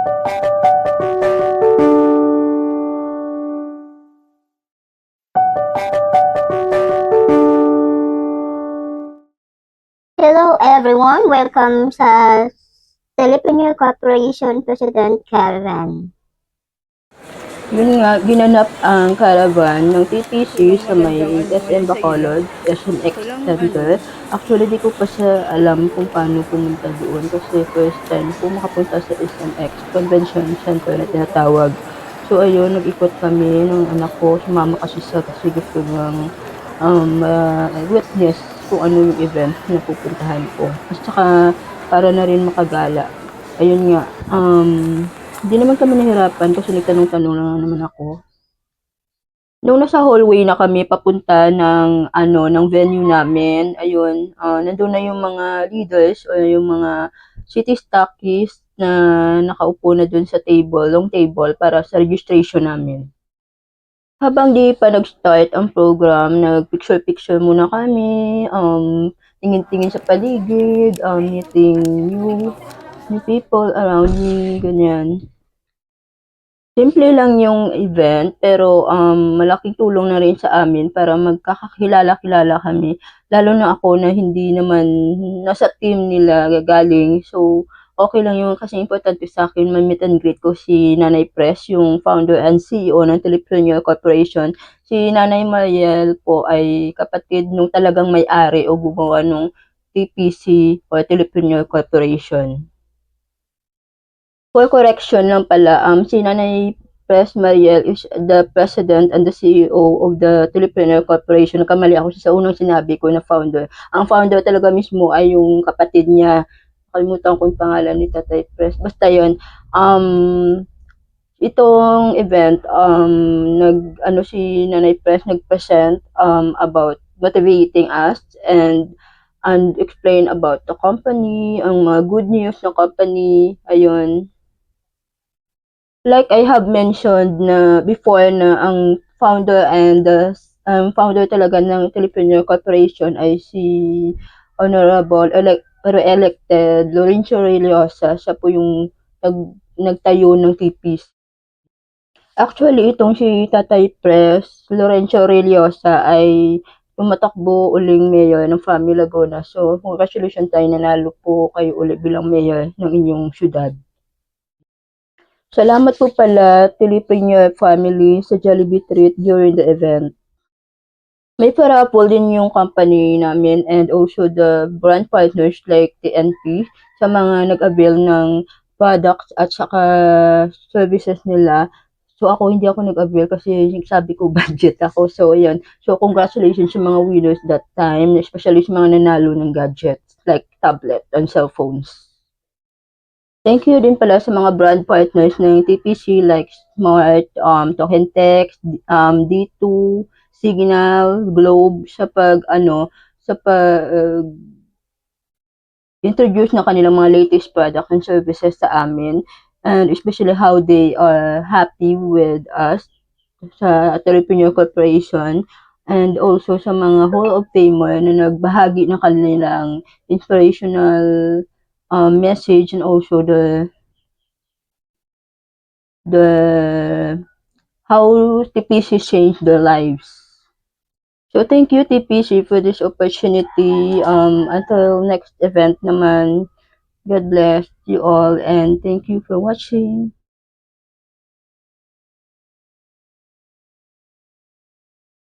Hello everyone, welcome sa Filipino Corporation President Caravan. Yun nga, ginanap ang caravan ng TTC sa may SM Bacolod, SMX Center. Actually, di ko pa siya alam kung paano pumunta doon kasi first time po makapunta sa SMX Convention Center na tinatawag. So, ayun, nag-ikot kami ng anak ko. Sumama kasi siya kasi gusto niyang witness kung ano yung event na pupuntahan ko. At saka, para na rin makagala. Ayun nga, hindi naman kami nahirapan kasi nagtanong-tanong lang naman ako. Nung nasa hallway na kami papunta ng venue namin, ayun, nandun na yung mga leaders o yung mga city stockists na nakaupo na dun sa table, long table para sa registration namin. Habang di pa nag-start ang program, nag-picture-picture muna kami, tingin-tingin sa paligid, meeting new people around me, ganyan. Simple lang yung event pero, malaking tulong na rin sa amin para magkakakilala-kilala kami. Lalo na ako na hindi naman nasa team nila gagaling. So, okey lang yun kasi importante sa'kin ma-meet and greet ko si Nanay Pres, yung founder and CEO ng Telepreneur Corporation. Si Nanay Mariel po ay kapatid nung talagang may-ari o gumawa nung TPC or Telepreneur Corporation. For correction lang pala, si Nanay Pres Mariel is the president and the CEO of the Telepreneur Corporation. Nagkamali ako sa unang sinabi ko na founder. Ang founder talaga mismo ay yung kapatid niya. Nakalimutan ko yung pangalan ni Tatay Pres. Basta yun. Itong event, si Nanay Pres nag-present about motivating us and explain about the company, ang mga good news ng company, ayun. Like I have mentioned na before na ang founder talaga ng Telepreneur Corporation ay si Honorable elected Lorenzo Ray Llosa. Siya po yung nagtayo ng TPC. Actually, itong si Tatay Pres Lorenzo Ray Llosa ay tumatakbo uling mayor ng Fami Laguna. So, congratulations tayo, nanalo po kayo uli bilang mayor ng inyong syudad. Salamat po pala Telepreneur family sa Jollibee treat during the event. May pa-raffle din yung company namin and also the brand partners like TNP sa mga nag-avail ng products at saka services nila. So ako hindi ako nag-avail kasi sabi ko budget ako. So ayun. So congratulations sa mga winners that time, especially sa mga nanalo ng gadgets like tablet and cellphones. Thank you din pala sa mga brand partners ng TPC like Smart, Token Text, D2, Signal, Globe sa introduce ng kanilang mga latest products and services sa amin, and especially how they are happy with us sa Telepreneur Corporation, and also sa mga Hall of Famer na nagbahagi ng kanilang inspirational message, and also the how TPC changed their lives. So thank you TPC for this opportunity. Until next event naman, God bless you all and thank you for watching.